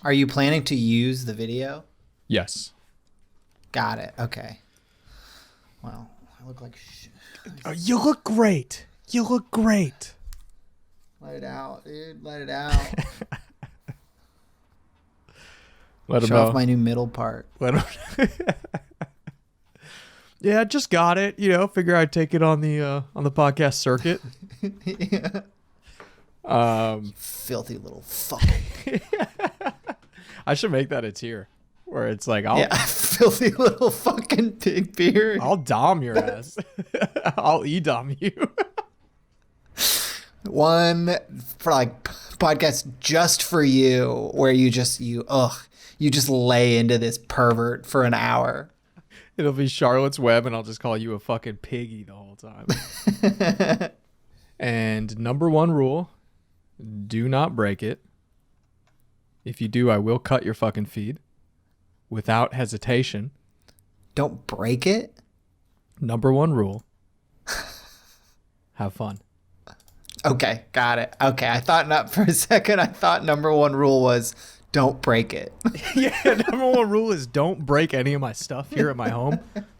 Are you planning to use the video? Yes. Got it. Okay. Well, I look like shit. You look great. You look great. Let it out, dude. Let it out. Let him Show know. off my new middle part. Let him. Yeah, just got it. Figure I'd take it on the podcast circuit. Yeah. Filthy little fuck. I should make that a tier where it's like, filthy little fucking pig beard. I'll dom your ass. I'll e-dom you. One for like podcast just for you, where you just lay into this pervert for an hour. It'll be Charlotte's Web, and I'll just call you a fucking piggy the whole time. And number one rule, do not break it. If you do, I will cut your fucking feed without hesitation. Don't break it? Number one rule, have fun. Okay, got it. Okay, I thought not for a second. I thought number one rule was don't break it. Yeah, number one rule is don't break any of my stuff here at my home,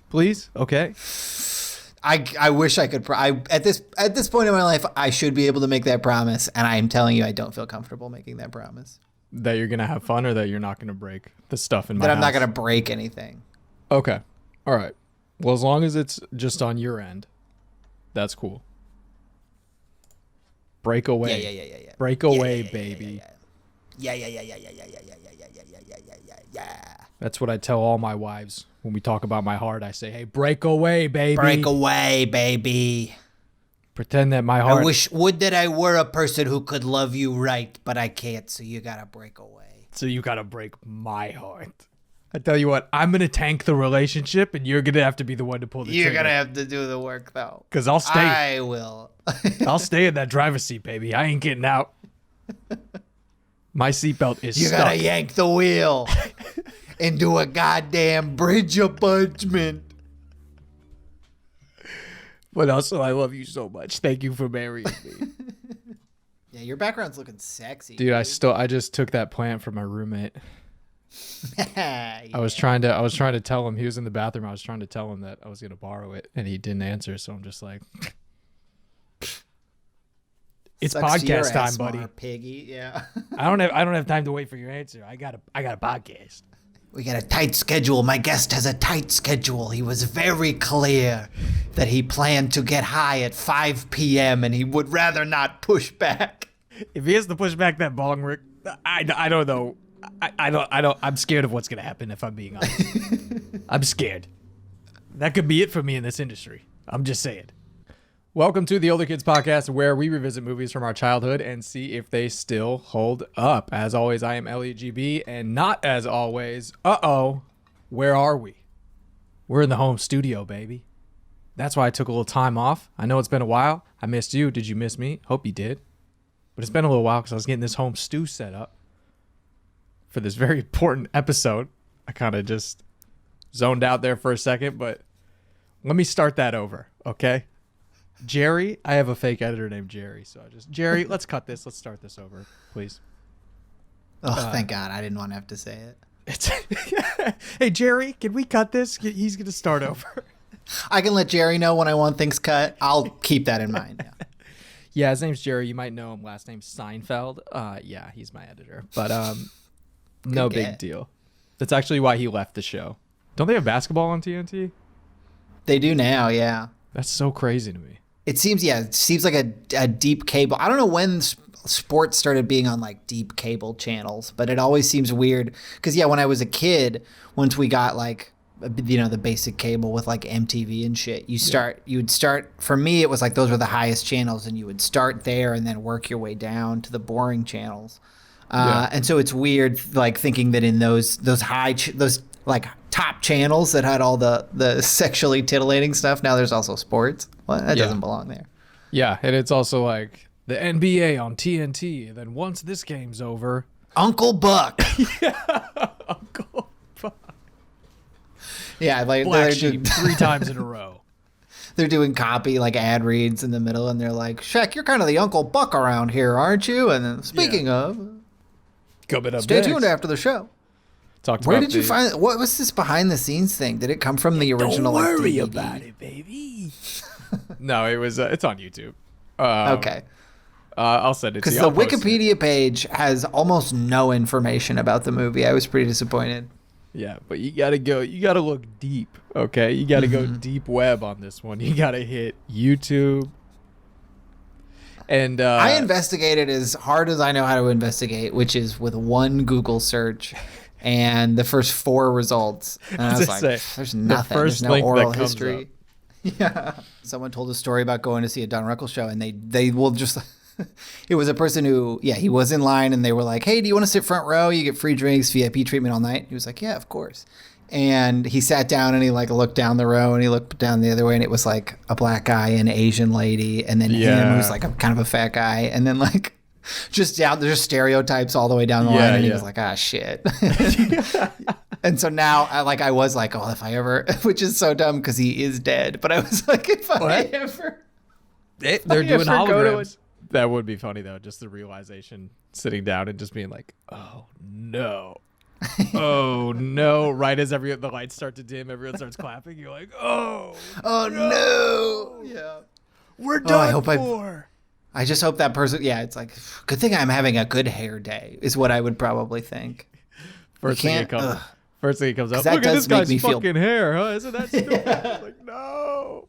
please. Okay. I wish I could. At this point in my life, I should be able to make that promise, and I am telling you, I don't feel comfortable making that promise. That you're gonna have fun, or that you're not gonna break the stuff in my house. That I'm not gonna break anything. Okay. All right. Well, as long as it's just on your end, that's cool. Break away. Yeah. Break away, baby. Yeah. That's what I tell all my wives when we talk about my heart. I say, "Hey, break away, baby. Break away, baby." Pretend that my heart. Would that I were a person who could love you right, but I can't. So you gotta break away. So you gotta break my heart. I tell you what, I'm gonna tank the relationship, and you're gonna have to be the one to pull the trigger. You're gonna have to do the work, though. Because I'll stay. I will. I'll stay in that driver's seat, baby. I ain't getting out. My seatbelt is stuck. You gotta yank the wheel into a goddamn bridge abutment. But also, I love you so much. Thank you for marrying me. Yeah, your background's looking sexy. Dude, I just took that plant from my roommate. Yeah. I was trying to tell him, he was in the bathroom. I was trying to tell him that I was going to borrow it, and he didn't answer. So I'm just like, it's Sucks podcast time, ass, buddy. Piggy, yeah. I don't have time to wait for your answer. I got a podcast. We got a tight schedule. My guest has a tight schedule. He was very clear that he planned to get high at 5 p.m. and he would rather not push back. If he has to push back that bong, Rick, I don't know. I'm scared of what's going to happen, if I'm being honest. I'm scared. That could be it for me in this industry. I'm just saying. Welcome to the Older Kids Podcast, where we revisit movies from our childhood and see if they still hold up. As always, I am Elliott GB, and not as always, where are we? We're in the home studio, baby. That's why I took a little time off. I know it's been a while. I missed you. Did you miss me? Hope you did. But it's been a little while because I was getting this home stew set up for this very important episode. I kind of just zoned out there for a second, but let me start that over, okay? Jerry, I have a fake editor named Jerry, so Jerry, let's cut this. Let's start this over, please. Oh, thank God. I didn't want to have to say it. Hey, Jerry, can we cut this? He's going to start over. I can let Jerry know when I want things cut. I'll keep that in mind. Yeah. Yeah, his name's Jerry. You might know him. Last name's Seinfeld. Yeah, he's my editor. But no big deal. That's actually why he left the show. Don't they have basketball on TNT? They do now, yeah. That's so crazy to me. It seems like a deep cable. I don't know when sports started being on like deep cable channels, but it always seems weird because when I was a kid, once we got like the basic cable with like MTV and shit, you would start, for me it was like those were the highest channels and you would start there and then work your way down to the boring channels. And so it's weird like thinking that in those like top channels that had all the sexually titillating stuff, now there's also sports. Well, that doesn't belong there. Yeah, and it's also like the NBA on TNT, and then once this game's over, Uncle Buck. Yeah, Uncle Buck. Yeah, like Black Sheep 3 times in a row. They're doing copy, like ad reads in the middle, and they're like, Shaq, you're kind of the Uncle Buck around here, aren't you? And then speaking of... Coming up Stay next. tuned after the show. Talked Where about did you find? What was this behind the scenes thing? Did it come from the original? Don't worry like, DVD? about it, baby. No, it was. It's on YouTube. Okay. I'll send it to Because you. the I'll post it. Wikipedia page has almost no information about the movie. I was pretty disappointed. Yeah, but you gotta go. You gotta look deep. Okay, you gotta go deep web on this one. You gotta hit YouTube. And I investigated as hard as I know how to investigate, which is with one Google search and the first 4 results. And I was like, there's nothing. There's no oral history. Yeah. Someone told a story about going to see a Don Rickles show, and they will just... It was a person who, he was in line, and they were like, hey, do you want to sit front row? You get free drinks, VIP treatment all night. He was like, yeah, of course. And he sat down, and he like looked down the row, and he looked down the other way, and it was like a black guy, an Asian lady, and then him, who was like a kind of a fat guy, and then like just there's stereotypes all the way down the line, and he was like, ah, shit. And so now I was like, oh, if I ever, which is so dumb because he is dead, but I was like, if I ever, they're doing holograms. That would be funny though, just the realization, sitting down and just being like, oh no. Oh no. Right as the lights start to dim, everyone starts clapping. You're like, oh no. Yeah. We're done I just hope that person, it's like, good thing I'm having a good hair day is what I would probably think. First thing it comes up, that look at this guy's me fucking hair, huh? Isn't that stupid? Like, no.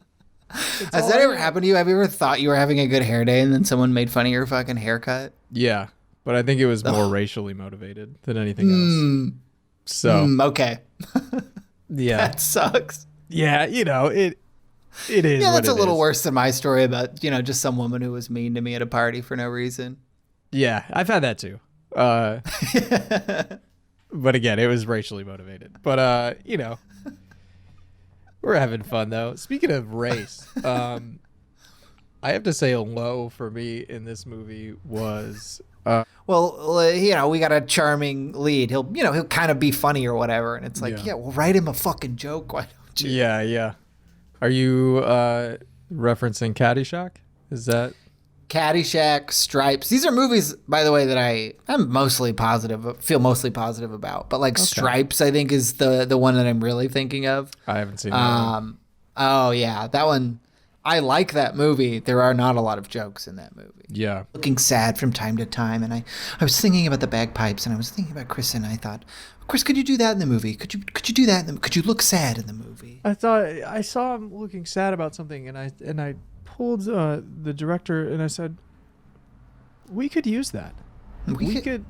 Has that ever happened to you? Have you ever thought you were having a good hair day and then someone made fun of your fucking haircut? Yeah, but I think it was more racially motivated than anything else. So okay. Yeah. That sucks. Yeah, it is. Yeah, that's a little worse than my story about, just some woman who was mean to me at a party for no reason. Yeah, I've had that too. But again, it was racially motivated. But we're having fun though. Speaking of race, I have to say a low for me in this movie was we got a charming lead. He'll kind of be funny or whatever, and it's like, write him a fucking joke. Why don't you? Yeah. Are you referencing Caddyshack? Is that Caddyshack, Stripes? These are movies, by the way, that I'm mostly positive, feel mostly positive about. But like Stripes, I think is the one that I'm really thinking of. I haven't seen that one. Oh yeah, that one. I like that movie. There are not a lot of jokes in that movie. Yeah. Looking sad from time to time, and I was thinking about the bagpipes, and I was thinking about Chris, and I thought, Chris, could you do that in the movie? Could you do that? Could you look sad in the movie? I thought I saw him looking sad about something, and I pulled the director, and I said, we could use that. We could.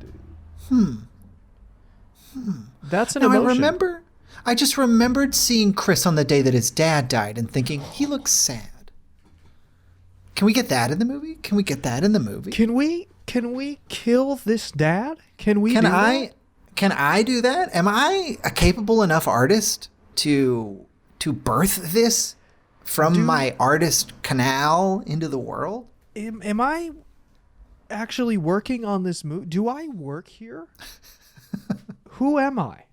That's an emotion. I just remembered seeing Chris on the day that his dad died and thinking he looks sad. Can we get that in the movie? Can we kill this dad? Can I do that? Am I a capable enough artist to birth this from my artist canal into the world? Am I actually working on this movie? Do I work here? Who am I?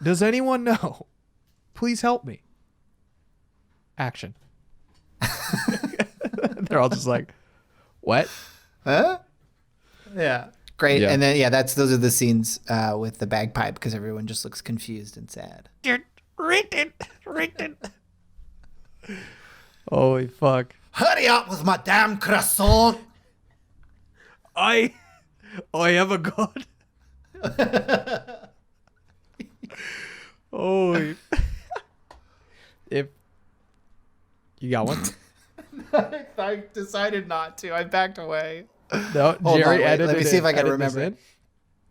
Does anyone know? Please help me. Action. They're all just like, what? Huh? Yeah. Great. Yeah. And then, those are the scenes with the bagpipe because everyone just looks confused and sad. Holy fuck. Hurry up with my damn croissant. I have a god. Holy. If you got one? I decided not to. I backed away. No, Jerry edited. Let me see if I can remember it.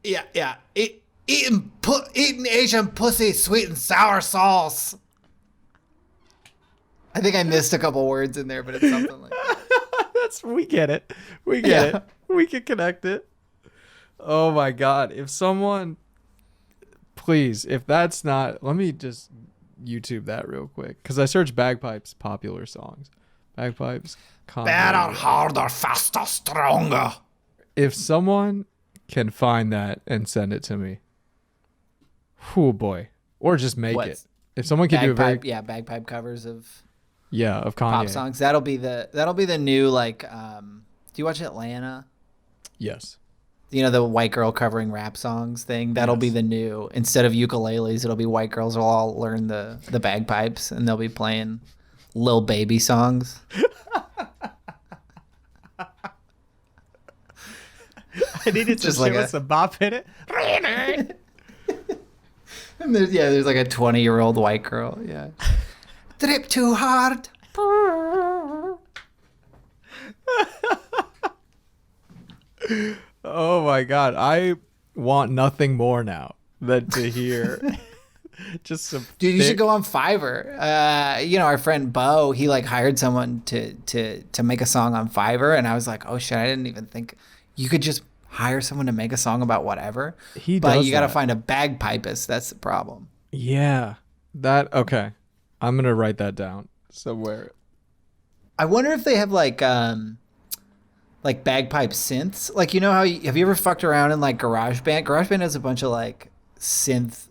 Yeah. Eating Asian pussy, sweet and sour sauce. I think I missed a couple words in there, but it's something like that. We get it. We get it. We can connect it. Oh my god! If someone, please, if that's not, let me just YouTube that real quick because I searched bagpipes popular songs. Bagpipes. Better, harder, faster, stronger. If someone can find that and send it to me, oh boy, or just make it. If someone can do a bagpipe covers of of Kanye pop songs, that'll be the new like. Do you watch Atlanta? Yes. the white girl covering rap songs thing. That'll be Yes. the new, instead of ukuleles, it'll be white girls will all learn the bagpipes and they'll be playing Lil Baby songs. I needed to Just show like us a bop in it. And there's like a 20-year-old white girl. Yeah. Trip too hard. Oh my god, I want nothing more now than to hear just some. Dude, you thick- should go on Fiverr. Our friend Bo, he like hired someone to make a song on Fiverr, and I was like, oh shit, I didn't even think you could just hire someone to make a song about whatever. He but does you got to that. find a bagpipist. That's the problem. Yeah, that okay. I'm gonna write that down somewhere. I wonder if they have like bagpipe synths. Like, how have you ever fucked around in like GarageBand? GarageBand has a bunch of like synth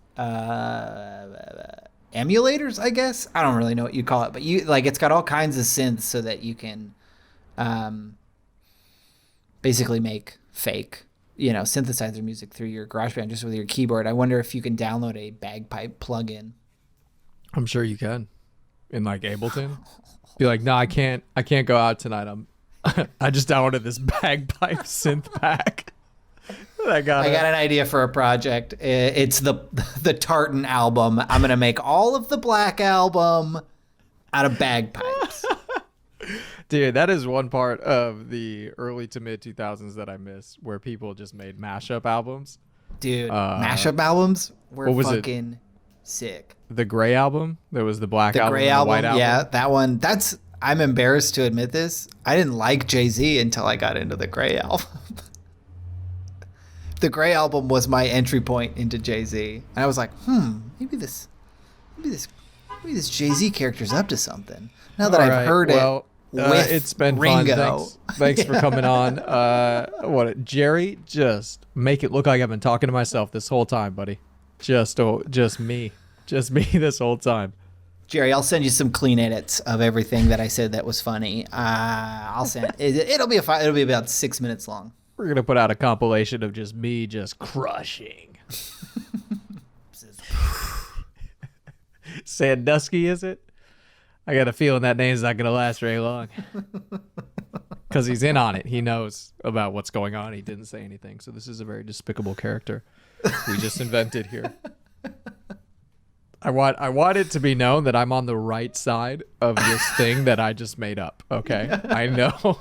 emulators, I guess. I don't really know what you call it, but it's got all kinds of synths so that you can basically make fake, synthesizer music through your GarageBand just with your keyboard. I wonder if you can download a bagpipe plugin. I'm sure you can, in like Ableton. Be like, no, I can't go out tonight. I just downloaded this bagpipe synth pack. I got an idea for a project. It's the Tartan album. I'm gonna make all of the Black Album out of bagpipes. Dude, that is one part of the early to mid 2000s that I miss, where people just made mashup albums. Dude, mashup albums were what was it? fucking sick. The Gray album, there was the Black The album, Gray and the album, White album. yeah, that one. I'm embarrassed to admit this. I didn't like Jay-Z until I got into the Gray album. The Gray album was my entry point into Jay-Z, and I was like, maybe this Jay-Z character's up to something. Now that I've heard it with it's been Ringo. fun. Thanks for coming on. Jerry, just make it look like I've been talking to myself this whole time, buddy. Just me this whole time. Jerry, I'll send you some clean edits of everything that I said that was funny. I'll send it. It'll be about 6 minutes long. We're gonna put out a compilation of just me just crushing. Sandusky, is it? I got a feeling that name's not gonna last very long. Because he's in on it. He knows about what's going on. He didn't say anything. So this is a very despicable character we just invented here. I want it to be known that I'm on the right side of this thing that I just made up. Okay, I know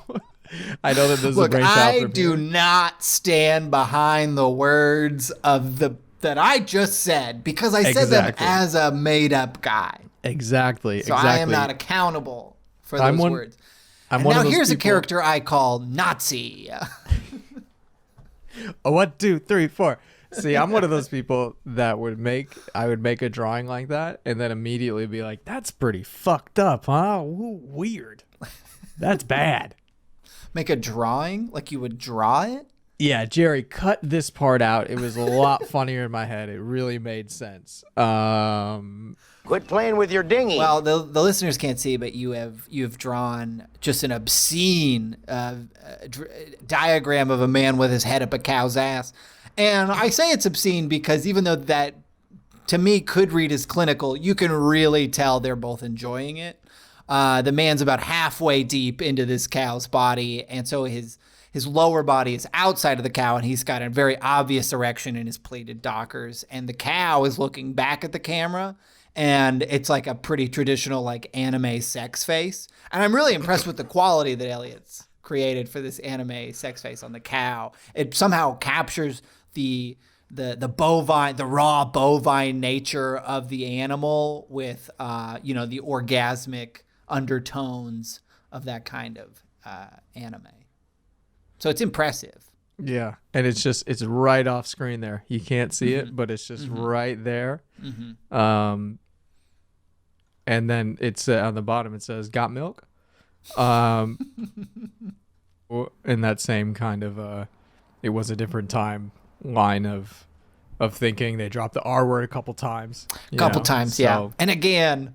that this is a Look, brain child I from do here. not stand behind the words of that I just said because I said them Exactly. as a made-up guy. Exactly. So I am not accountable for those words. I'm And one now of those here's a people- character I call Nazi. Oh, 1, 2, 3, 4. See, I'm one of those people that would make a drawing like that and then immediately be like, that's pretty fucked up, huh? Ooh, weird. That's bad. Make a drawing like you would draw it? Yeah, Jerry, cut this part out. It was a lot funnier in my head. It really made sense. Quit playing with your dinghy. Well, the listeners can't see, but you have drawn just an obscene diagram of a man with his head up a cow's ass. And I say it's obscene because even though that, to me, could read as clinical, you can really tell they're both enjoying it. The man's about halfway deep into this cow's body, and so his lower body is outside of the cow, and he's got a very obvious erection in his pleated dockers. And the cow is looking back at the camera, and it's like a pretty traditional like anime sex face. And I'm really impressed with the quality that Elliott's created for this anime sex face on the cow. It somehow captures the bovine, the raw bovine nature of the animal with the orgasmic undertones of that kind of anime. So it's impressive. Yeah, and it's right off screen there. You can't see it, but it's just right there. And then it's on the bottom. It says "Got milk." In that same kind of it was a different time line of thinking. They dropped the R word a couple times. Yeah. And again,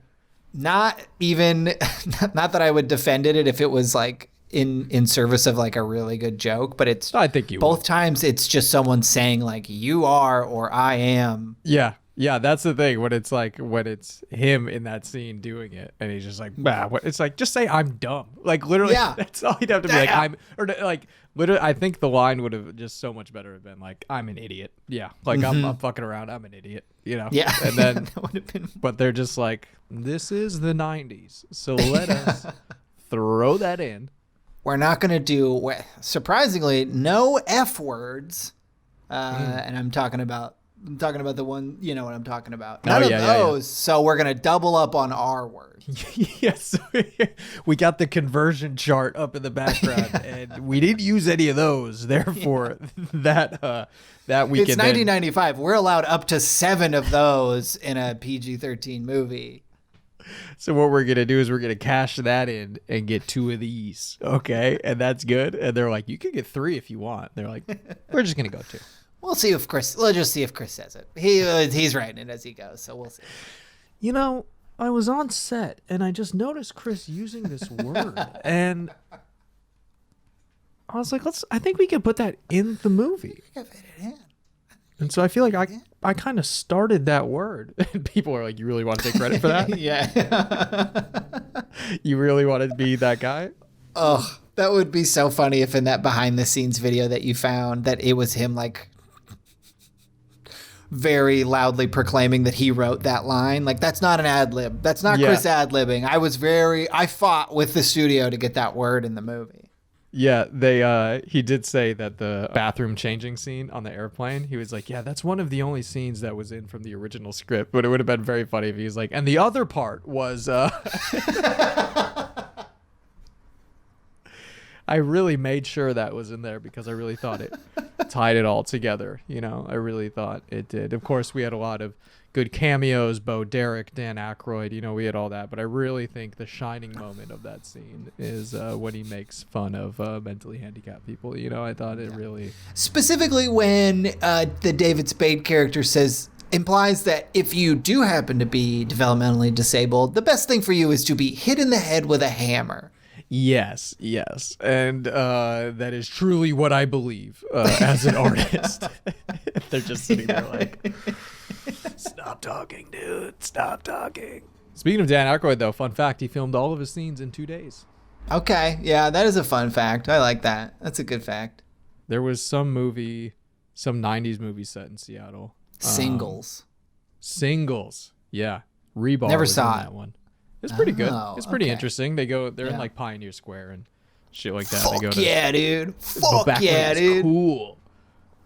not that I would defend it if it was like in service of like a really good joke, but it's I think you both would. times it's just someone saying like you are or I am. Yeah. Yeah, that's the thing. When it's him in that scene doing it, and he's just like, bah, what? It's like, just say I'm dumb. Like literally, Yeah. that's all he'd have to be like. Like literally. I think the line would have just so much better have been like, I'm an idiot. Yeah, like I'm fucking around. I'm an idiot. You know. Yeah. And then, That would have been. but they're just like, this is the '90s, so let us throw that in. We're not going to do, surprisingly, no F words. And I'm talking about the one, you know what I'm talking about. None of those. So we're going to double up on R words. Yes. We got the conversion chart up in the background, and we didn't use any of those. Therefore, that we It's can 1995. We're allowed up to 7 of those in a PG-13 movie. So what we're going to do is we're going to cash that in and get 2 of these. Okay. And that's good. And they're like, you can get 3 if you want. They're like, we're just going to go 2. We'll just see if Chris says it. He's writing it as he goes. So we'll see. You know, I was on set and I just noticed Chris using this word. And I was like, I think we can put that in the movie. And so I feel like I kind of started that word. And people are like, you really want to take credit for that? Yeah. You really want to be that guy? Oh, that would be so funny if in that behind the scenes video that you found that it was him like very loudly proclaiming that he wrote that line. Like, that's not an ad lib. That's not Chris ad libbing. I fought with the studio to get that word in the movie. Yeah, he did say that the bathroom changing scene on the airplane, he was like, yeah, that's one of the only scenes that was in from the original script. But it would have been very funny if he was like, and the other part was, I really made sure that was in there because I really thought it tied it all together. You know, I really thought it did. Of course, we had a lot of good cameos, Bo Derek, Dan Aykroyd, you know, we had all that. But I really think the shining moment of that scene is when he makes fun of mentally handicapped people. You know, I thought it really... Specifically when the David Spade character implies that if you do happen to be developmentally disabled, the best thing for you is to be hit in the head with a hammer. Yes. And that is truly what I believe as an artist. They're just sitting there like, stop talking, dude. Stop talking. Speaking of Dan Aykroyd, though, fun fact, he filmed all of his scenes in 2 days. Okay. Yeah, that is a fun fact. I like that. That's a good fact. There was some 90s movie set in Seattle. Singles. Yeah. Rebar Never was saw in it. that one. It's pretty good. It's pretty okay. interesting. They're in like Pioneer Square and shit like that. Fuck they go yeah, dude. Fuck back yeah, when it was dude. Cool.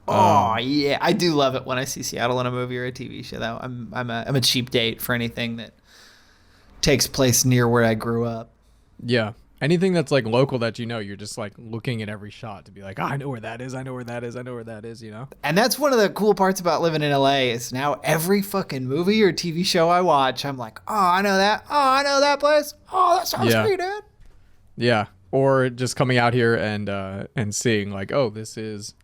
Oh yeah, I do love it when I see Seattle in a movie or a TV show. Though I'm a cheap date for anything that takes place near where I grew up. Yeah. Anything that's like local that you know, you're just like looking at every shot to be like, oh, I know where that is. I know where that is, you know? And that's one of the cool parts about living in LA is now every fucking movie or TV show I watch, I'm like, oh, I know that. Oh, I know that place. Oh, that sounds great, dude. Yeah. Or just coming out here and seeing like, oh, this is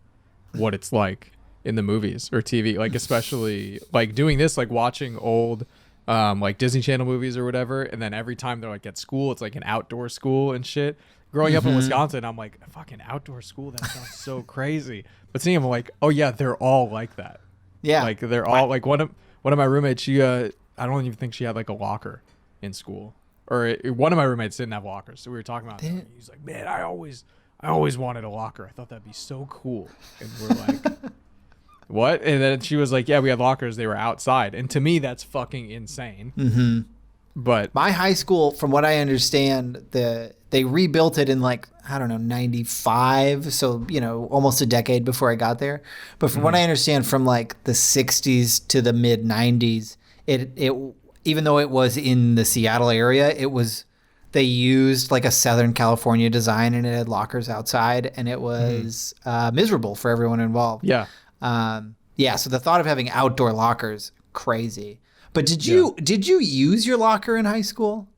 what it's like in the movies or TV. Like, especially like doing this, like watching old like Disney Channel movies or whatever, and then every time they're like at school, it's like an outdoor school and shit. Growing up in Wisconsin, I'm like, fucking outdoor school, that sounds so crazy. But seeing them, I'm like, oh yeah, they're all like that. Yeah, like they're all like one of my roommates. She I don't even think she had like a locker in school, or one of my roommates didn't have lockers. So we were talking about it. He's like, man, I always wanted a locker. I thought that'd be so cool. And we're like. What? And then she was like, yeah, we had lockers. They were outside. And to me, that's fucking insane. Mm-hmm. But my high school, from what I understand, they rebuilt it in like, I don't know, 95. So, you know, almost a decade before I got there. But from what I understand, from like the 60s to the mid 90s, it even though it was in the Seattle area, they used like a Southern California design and it had lockers outside and it was miserable for everyone involved. Yeah. So the thought of having outdoor lockers, crazy. But did you use your locker in high school?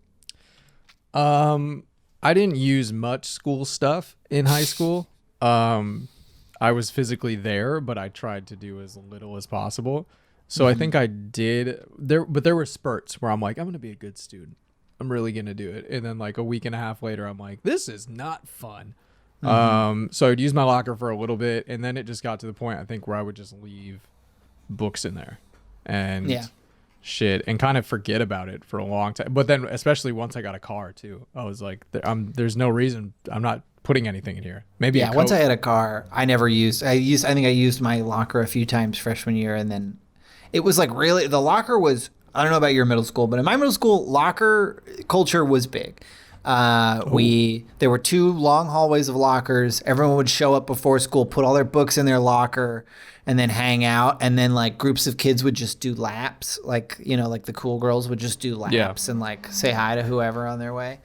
I didn't use much school stuff in high school. I was physically there, but I tried to do as little as possible. So I think I did there, but there were spurts where I'm like, I'm going to be a good student. I'm really gonna do it. And then like a week and a half later, I'm like, this is not fun. So I'd use my locker for a little bit, and then it just got to the point I think where I would just leave books in there and shit and kind of forget about it for a long time. But then especially once I got a car too, I was like, there's no reason I'm not putting anything in here. Maybe once I had a car, I think I used my locker a few times freshman year, and then it was like really the locker was, I don't know about your middle school, but in my middle school, locker culture was big. There were 2 long hallways of lockers. Everyone would show up before school, put all their books in their locker, and then hang out. And then like groups of kids would just do laps. Like, like the cool girls would just do laps and like say hi to whoever on their way.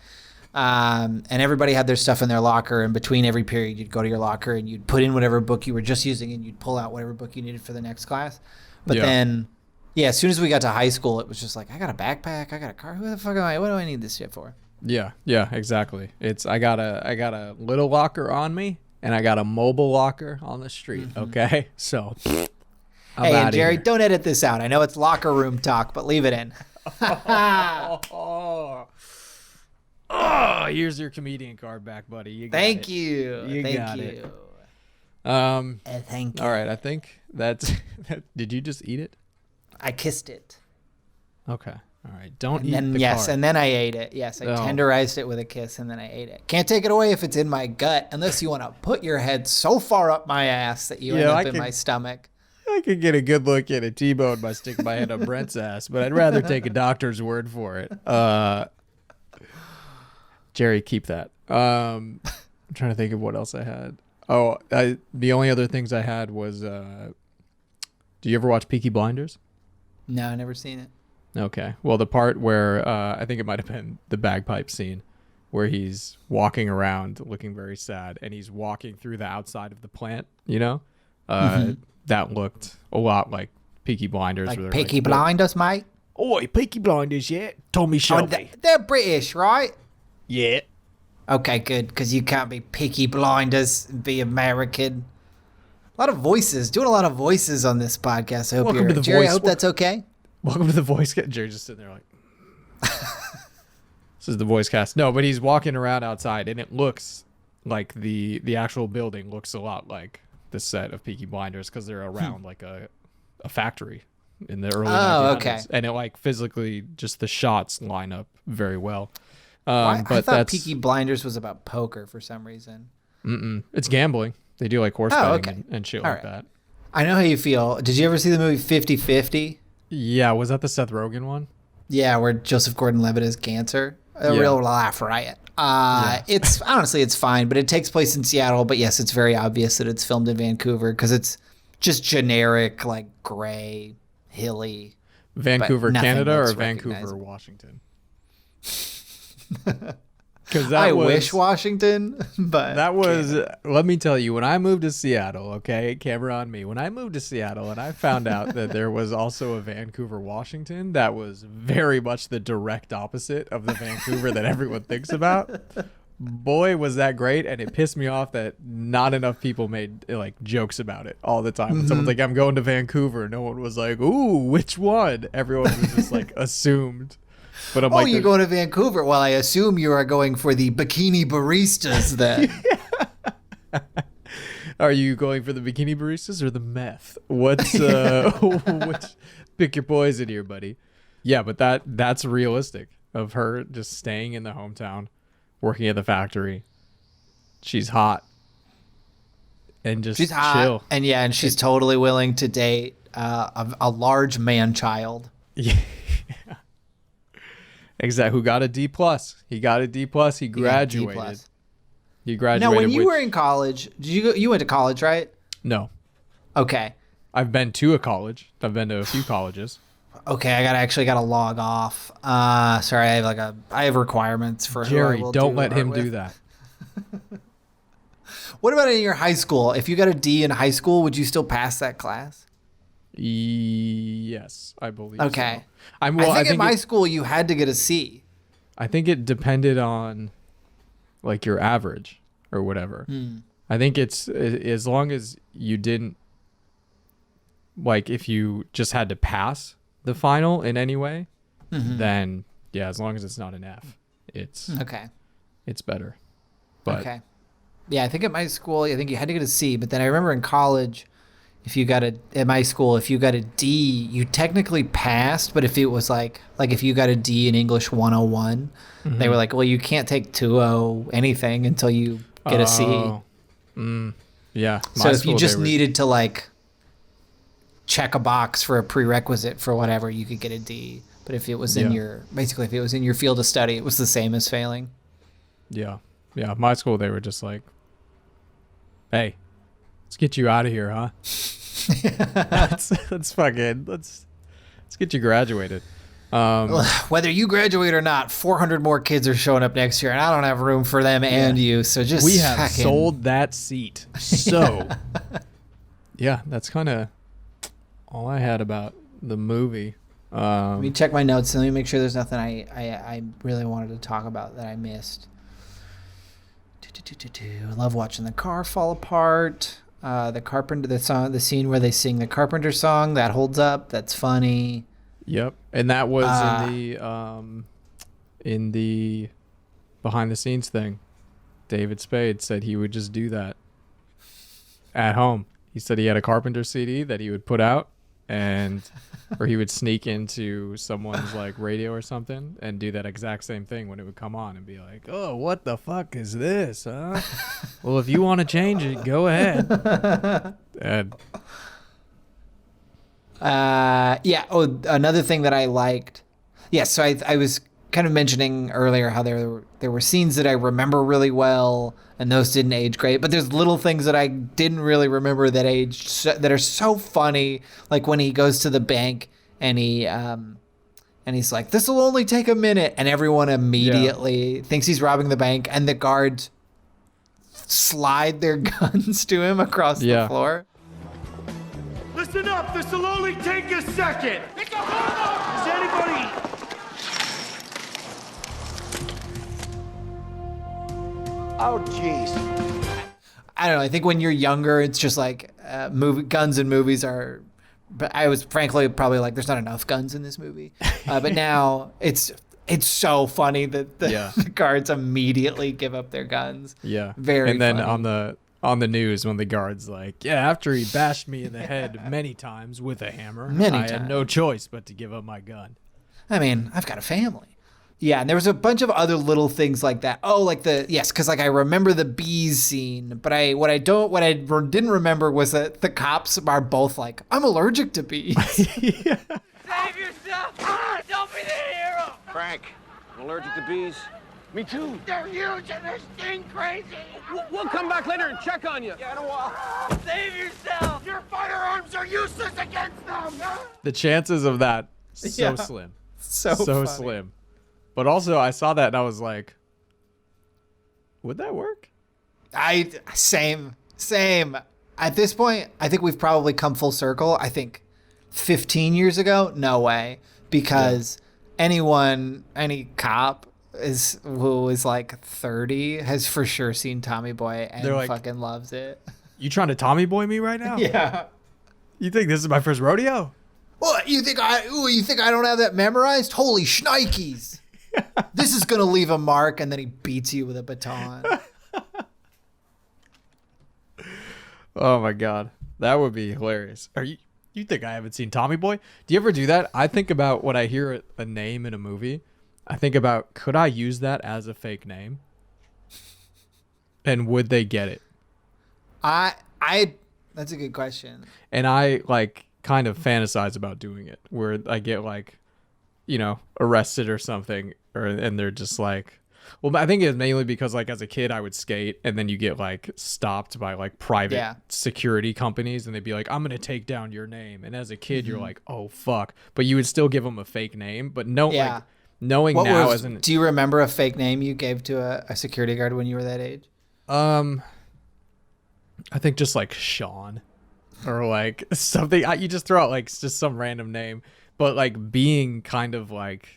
And everybody had their stuff in their locker. And between every period, you'd go to your locker and you'd put in whatever book you were just using, and you'd pull out whatever book you needed for the next class. But then, as soon as we got to high school, it was just like, I got a backpack, I got a car. Who the fuck am I? What do I need this shit for? Yeah, exactly. It's I got a little locker on me, and I got a mobile locker on the street. Okay, so hey, and Jerry, don't edit this out. I know it's locker room talk, but leave it in. Here's your comedian card back, buddy. Thank you. Thank you. All right, I think that's. Did you just eat it? I kissed it. Okay. All right. Don't eat the card. And then I ate it. Yes, I tenderized it with a kiss, and then I ate it. Can't take it away if it's in my gut, unless you want to put your head so far up my ass that you end up in my stomach. I could get a good look at a T-bone by sticking my head up Brent's ass, but I'd rather take a doctor's word for it. Jerry, keep that. I'm trying to think of what else I had. The only other things I had was, do you ever watch Peaky Blinders? No, I've never seen it. Okay. Well, the part where I think it might have been the bagpipe scene where he's walking around looking very sad, and he's walking through the outside of the plant, that looked a lot like Peaky Blinders. Like Peaky Blinders, mate? Oi, Peaky Blinders, yeah. Tommy Shelby. They're British, right? Yeah. Okay, good, because you can't be Peaky Blinders and be American. A lot of voices. Doing a lot of voices on this podcast. I hope Jerry, I hope that's okay. Welcome to the voice cast. Jerry's just sitting there like, this is the voice cast. No, but he's walking around outside, and it looks like the actual building looks a lot like the set of Peaky Blinders, because they're around like a factory in the early 1900s. Okay. And it like physically, just the shots line up very well. I thought Peaky Blinders was about poker for some reason. It's gambling. They do like horse betting and shit like that. I know how you feel. Did you ever see the movie 50-50? Yeah, was that the Seth Rogen one? Yeah, where Joseph Gordon-Levitt is Cancer. A real laugh riot. It's honestly, it's fine, but it takes place in Seattle. But yes, it's very obvious that it's filmed in Vancouver because it's just generic, like gray, hilly. Vancouver, Canada, or Vancouver, Washington? I wish Washington, but that was Canada. Let me tell you, when I moved to Seattle, okay, camera on me. When I moved to Seattle and I found out that there was also a Vancouver, Washington, that was very much the direct opposite of the Vancouver that everyone thinks about. Boy, was that great, and it pissed me off that not enough people made like jokes about it all the time. When someone's like, "I'm going to Vancouver," no one was like, "Ooh, which one?" Everyone was just like assumed. But I'm you're going to Vancouver. Well, I assume you are going for the bikini baristas then. Are you going for the bikini baristas or the meth? What's which? Pick your poison here, buddy. Yeah, but that's realistic of her just staying in the hometown, working at the factory. She's hot. And just chill. Hot. And she's totally willing to date a large man child. Yeah. Exactly. Who got a D+. He got a D+. He graduated. He graduated. Now, when you were in college, you went to college, right? No. Okay. I've been to a college. I've been to a few colleges. Okay, I gotta log off. Sorry, I have requirements for Jerry. Who I will don't let him do that. What about in your high school? If you got a D in high school, would you still pass that class? Yes, I believe. Okay. So. I think at my school you had to get a C. I think it depended on like your average or whatever. I think it's as long as you didn't, like, if you just had to pass the final in any way, then Yeah, as long as it's not an F, it's Okay. it's better. But Okay. Yeah, I think at my school, I think you had to get a C, but then I remember in college, at my school, if you got a D, you technically passed, but if it was like if you got a D in English 101, they were like, well, you can't take 2.0 anything until you get a C. Yeah. So if you just needed to like check a box for a prerequisite for whatever, you could get a D. But if it was in if it was in your field of study, it was the same as failing. Yeah. Yeah. My school, they were just like, hey, let's get you out of here, huh? let's get you graduated. Whether you graduate or not, 400 more kids are showing up next year, and I don't have room for them and you. So we have sold that seat. So yeah, that's kind of all I had about the movie. Let me check my notes and let me make sure there's nothing I really wanted to talk about that I missed. I love watching the car fall apart. The scene where they sing the Carpenter song, that holds up. That's funny. Yep, and that was in the behind the scenes thing. David Spade said he would just do that at home. He said he had a Carpenter CD that he would put out, or he would sneak into someone's like radio or something and do that exact same thing when it would come on and be like, "Oh, what the fuck is this, huh? Well, if you want to change it, go ahead." And another thing that I liked. Yeah, so I was kind of mentioning earlier how there were scenes that I remember really well, and those didn't age great. But there's little things that I didn't really remember that that are so funny. Like when he goes to the bank and he's like, "This will only take a minute," and everyone immediately thinks he's robbing the bank, and the guards slide their guns to him across the floor. Listen up, this will only take a second. Is anybody... Oh, jeez. I don't know. I think when you're younger, it's just like guns in movies are... But I was frankly probably like, there's not enough guns in this movie. But now it's so funny that the guards immediately give up their guns. Yeah. Very And then funny. on the news when the guard's like, yeah, after he bashed me in the head many times with a hammer, I had no choice but to give up my gun. I mean, I've got a family. Yeah, and there was a bunch of other little things like that. Oh, like because like I remember the bees scene, but what I didn't remember was that the cops are both like, I'm allergic to bees. Save yourself! Don't be the hero! Frank, I'm allergic to bees. Me too. They're huge and they sting crazy! We'll come back later and check on you. Yeah, in a while. Save yourself! Your firearms are useless against them! The chances of that, so slim. So funny. Slim. But also, I saw that and I was like, would that work? Same. At this point, I think we've probably come full circle. I think 15 years ago, no way. Because any cop who is like 30 has for sure seen Tommy Boy and like, fucking loves it. You trying to Tommy Boy me right now? Yeah. You think this is my first rodeo? What, you think I don't have that memorized? Holy shnikes. This is going to leave a mark, and then he beats you with a baton. Oh my God. That would be hilarious. You think I haven't seen Tommy Boy? Do you ever do that? I think about when I hear a name in a movie, I think about, could I use that as a fake name? And would they get it? That's a good question. And I like kind of fantasize about doing it where I get like, arrested or something, and they're just like, well, I think it's mainly because like as a kid I would skate and then you get like stopped by like private security companies and they'd be like, I'm gonna take down your name, and as a kid you're like, oh fuck, but you would still give them a fake name. But knowing now do you remember a fake name you gave to a security guard when you were that age? I think just like Sean or like something. You just throw out like just some random name, but like being kind of like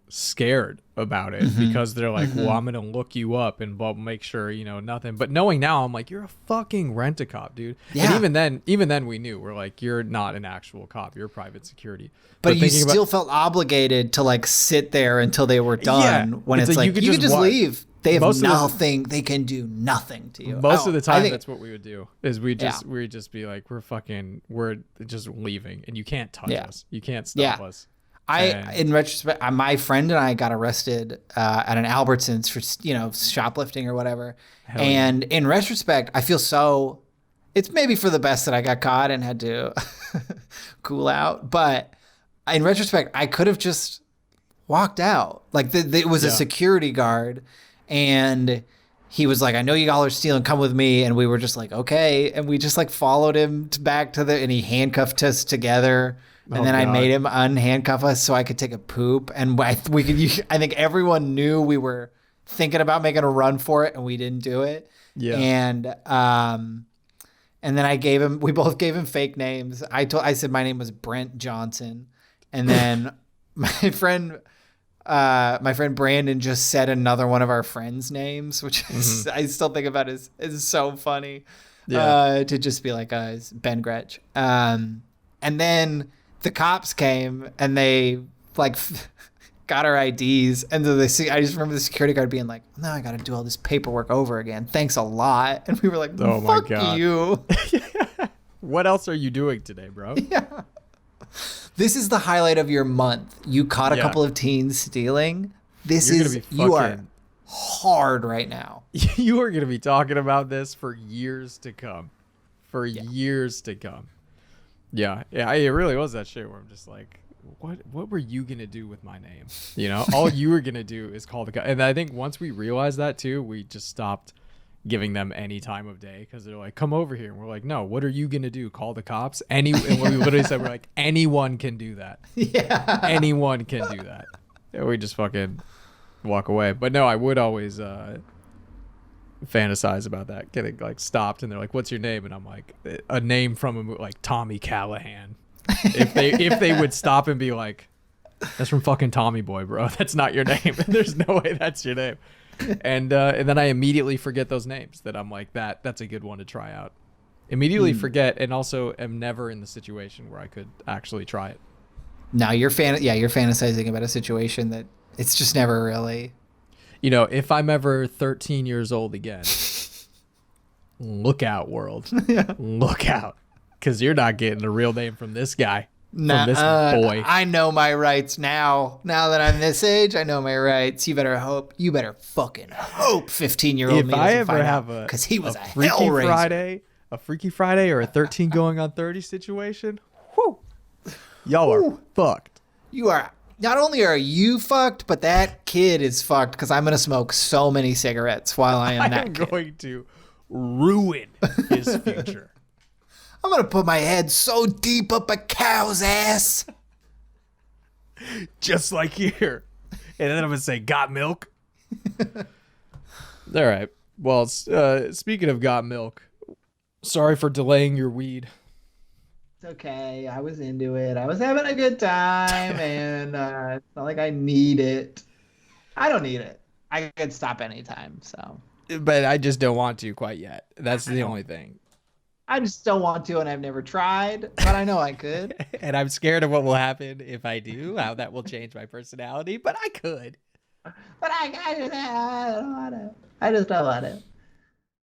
scared about it because they're like, well, I'm going to look you up and make sure, nothing. But knowing now, I'm like, you're a fucking rent-a-cop, dude. Yeah. And even then we knew, we're like, you're not an actual cop. You're private security. But you still felt obligated to like sit there until they were done when it's like, you could just leave. They have nothing. They can do nothing to you. Most of the time, that's what we would do. Is we'd just be like, we're just leaving, and you can't touch us. You can't stop us. In retrospect, my friend and I got arrested at an Albertsons for shoplifting or whatever. And in retrospect, I feel it's maybe for the best that I got caught and had to cool out. But in retrospect, I could have just walked out. Like it was a security guard. And he was like, I know you all are stealing, come with me. And we were just like, okay. And we just like followed him back and he handcuffed us together. And then I made him unhandcuff us so I could take a poop. And I think everyone knew we were thinking about making a run for it and we didn't do it. Yeah. And then we both gave him fake names. I said my name was Brent Johnson. And then my friend Brandon just said another one of our friends' names, which I still think about is so funny. To just be like, Ben Gretsch. And then the cops came and they like got our IDs. And so I just remember the security guard being like, now I got to do all this paperwork over again. Thanks a lot. And we were like, oh my God. You. What else are you doing today, bro? Yeah. This is the highlight of your month. You caught a couple of teens stealing. You are hard right now. You are going to be talking about this for years to come. Years to come. Yeah, it really was that shit where I'm just like, what were you going to do with my name? All you were going to do is call the guy. And I think once we realized that too, we just stopped giving them any time of day because they're like, come over here. And we're like, no, what are you going to do? Call the cops? And we literally said, we're like, anyone can do that. Yeah. Anyone can do that. And we just fucking walk away. But no, I would always fantasize about that, getting like stopped and they're like, what's your name? And I'm like, a name from a movie, like Tommy Callahan. If they would stop and be like, that's from fucking Tommy Boy, bro. That's not your name. There's no way that's your name. And then I immediately forget those names that I'm like, that's a good one to try out. Immediately forget, and also am never in the situation where I could actually try it. Now you're fantasizing about a situation that it's just never really. If I'm ever 13 years old again, look out, world. Yeah. Look out. Because you're not getting a real name from this guy. From this boy. I know my rights now. Now that I'm this age, I know my rights. You better fucking hope 15-year-old me if I ever have because he was a Freaky Friday or a 13 going on 30 situation, whoo, y'all are fucked. You are. Not only are you fucked, but that kid is fucked because I'm going to smoke so many cigarettes while I am that kid. I'm going to ruin his future. I'm going to put my head so deep up a cow's ass. Just like here. And then I'm going to say, got milk? All right. Well, speaking of got milk, sorry for delaying your weed. It's okay. I was into it. I was having a good time, and it's not like I need it. I don't need it. I could stop anytime, so. But I just don't want to quite yet. That's the only thing. I just don't want to, and I've never tried, but I know I could. And I'm scared of what will happen if I do, how that will change my personality, but I could. But I don't want to. I just don't want it.